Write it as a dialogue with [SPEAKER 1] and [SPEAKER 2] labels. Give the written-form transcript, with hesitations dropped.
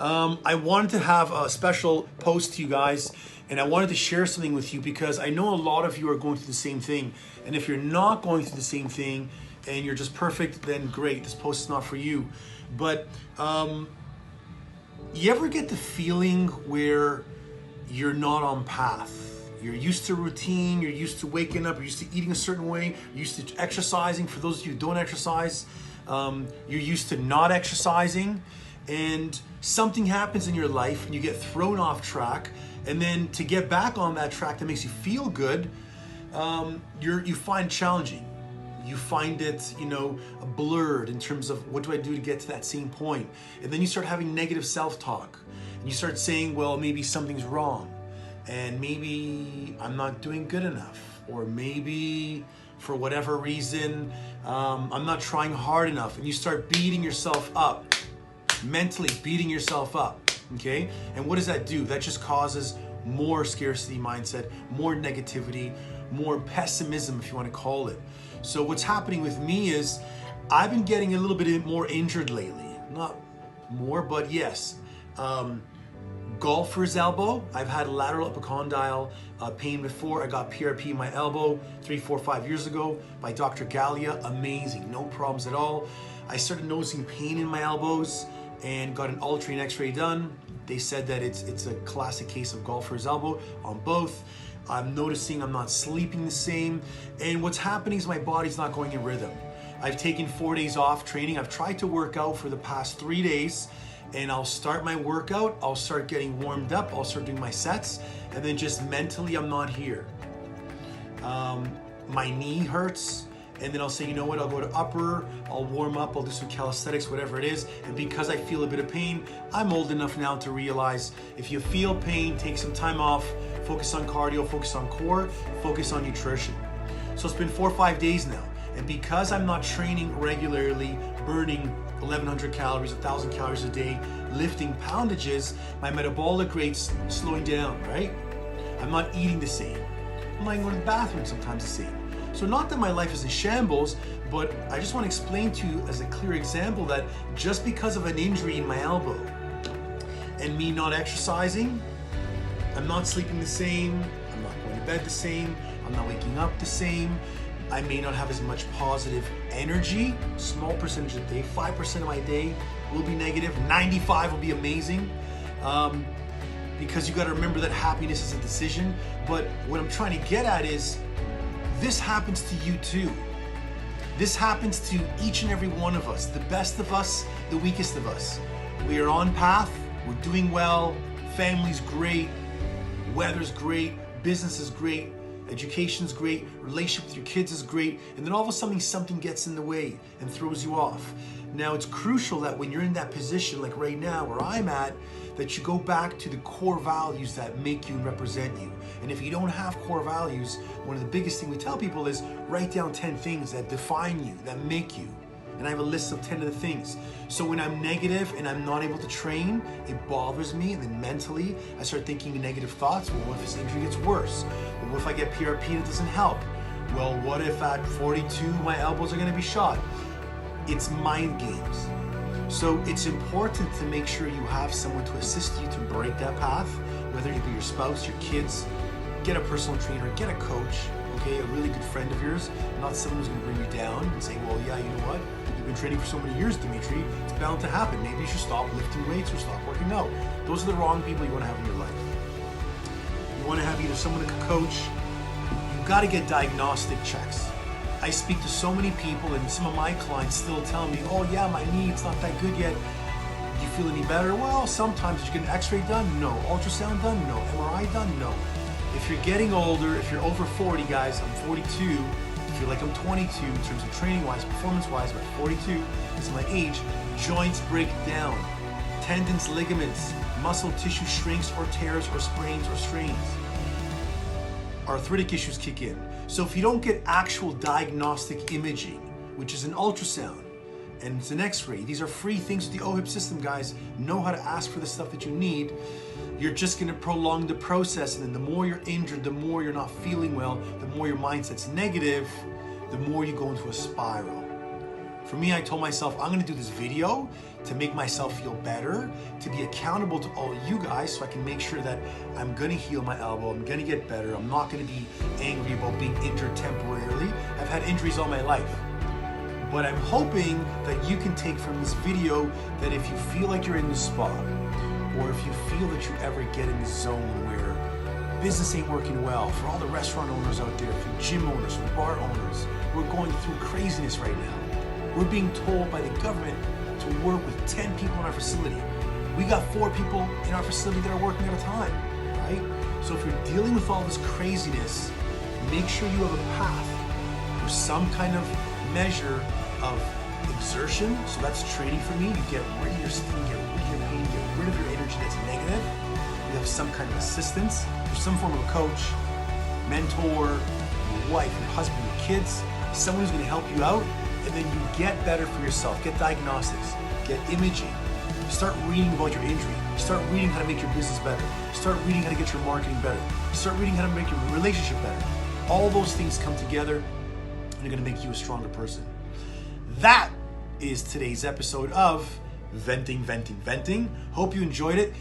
[SPEAKER 1] I wanted to have a special post to you guys, and I wanted to share something with you because I know a lot of you are going through the same thing. And if you're not going through the same thing and you're just perfect, then great, this post is not for you. But you ever get the feeling where you're not on path? You're used to routine, you're used to waking up, you're used to eating a certain way, you're used to exercising. For those of you who don't exercise, you're used to not exercising, and something happens in your life and you get thrown off track, and then to get back on that track that makes you feel good, you find challenging. You find it, blurred in terms of what do I do to get to that same point? And then you start having negative self-talk. And you start saying, well, maybe something's wrong. And maybe I'm not doing good enough. Or maybe for whatever reason, I'm not trying hard enough. And you start beating yourself up, mentally beating yourself up, okay? And what does that do? That just causes more scarcity mindset, more negativity, more pessimism, if you want to call it. So what's happening with me is I've been getting a little bit more injured lately. Not more, but yes. Golfer's elbow. I've had lateral epicondyle pain before. I got PRP in my elbow 3, 4, 5 years ago by Dr. Gallia. Amazing, no problems at all. I started noticing pain in my elbows and got an ultra and x-ray done. They said that it's a classic case of golfer's elbow on both. I'm noticing I'm not sleeping the same. And what's happening is my body's not going in rhythm. I've taken 4 days off training. I've tried to work out for the past 3 days, and I'll start my workout. I'll start getting warmed up. I'll start doing my sets, and then just mentally, I'm not here. My knee hurts, and then I'll say, you know what, I'll go to upper, I'll warm up, I'll do some calisthenics, whatever it is. And because I feel a bit of pain, I'm old enough now to realize if you feel pain, take some time off, focus on cardio, focus on core, focus on nutrition. So it's been 4 or 5 days now. And because I'm not training regularly, burning 1,100 calories, 1,000 calories a day, lifting poundages, my metabolic rate's slowing down, right? I'm not eating the same. I'm not even going to the bathroom sometimes the same. So not that my life is in shambles, but I just want to explain to you as a clear example that just because of an injury in my elbow and me not exercising, I'm not sleeping the same, I'm not going to bed the same, I'm not waking up the same, I may not have as much positive energy, small percentage of the day, 5% of my day will be negative, 95 will be amazing. Because you got to remember that happiness is a decision. But what I'm trying to get at is, this happens to you too. This happens to each and every one of us, the best of us, the weakest of us. We are on path, we're doing well, family's great, weather's great, business is great, education's great, relationship with your kids is great, and then all of a sudden something gets in the way and throws you off. Now it's crucial that when you're in that position, like right now where I'm at, that you go back to the core values that make you and represent you. And if you don't have core values, one of the biggest things we tell people is write down 10 things that define you, that make you. And I have a list of 10 of the things. So when I'm negative and I'm not able to train, it bothers me, and then mentally I start thinking negative thoughts. Well, what if this injury gets worse? Well, what if I get PRP and it doesn't help? Well, what if at 42 my elbows are gonna be shot? It's mind games. So it's important to make sure you have someone to assist you to break that path, whether it be your spouse, your kids, get a personal trainer, get a coach, okay, a really good friend of yours, not someone who's gonna bring you down and say, well, yeah, you know what? You've been training for so many years, Dimitri, it's bound to happen. Maybe you should stop lifting weights or stop working out. Those are the wrong people you wanna have in your life. You wanna have either someone that can coach, you've gotta get diagnostic checks. I speak to so many people, and some of my clients still tell me, oh yeah, my knee, it's not that good yet. Do you feel any better? Well, sometimes. Did you get an x-ray done? No. Ultrasound done? No. MRI done? No. If you're getting older, if you're over 40, guys, I'm 42. If you're like I'm 22 in terms of training-wise, performance-wise, but 42 is my age, joints break down. Tendons, ligaments, muscle tissue shrinks or tears or sprains or strains. Arthritic issues kick in. So if you don't get actual diagnostic imaging, which is an ultrasound and it's an x-ray, these are free things with the OHIP system, guys. Know how to ask for the stuff that you need. You're just gonna prolong the process, and then the more you're injured, the more you're not feeling well, the more your mindset's negative, the more you go into a spiral. For me, I told myself, I'm gonna do this video to make myself feel better, to be accountable to all you guys so I can make sure that I'm gonna heal my elbow, I'm gonna get better, I'm not gonna be angry about being injured temporarily. I've had injuries all my life. But I'm hoping that you can take from this video that if you feel like you're in the spot, or if you feel that you ever get in the zone where business ain't working well, for all the restaurant owners out there, for gym owners, for bar owners, we're going through craziness right now. We're being told by the government to work with 10 people in our facility. We got 4 people in our facility that are working at a time, right? So if you're dealing with all this craziness, make sure you have a path or some kind of measure of exertion. So that's training for me. You get rid of your skin, get rid of your pain, get rid of your energy that's negative. You have some kind of assistance. There's some form of a coach, mentor, your wife, your husband, your kids, someone who's going to help you out. And then you get better for yourself. Get diagnostics, get imaging. Start reading about your injury. Start reading how to make your business better. Start reading how to get your marketing better. Start reading how to make your relationship better. All those things come together and they're going to make you a stronger person. That is today's episode of Venting. Hope you enjoyed it.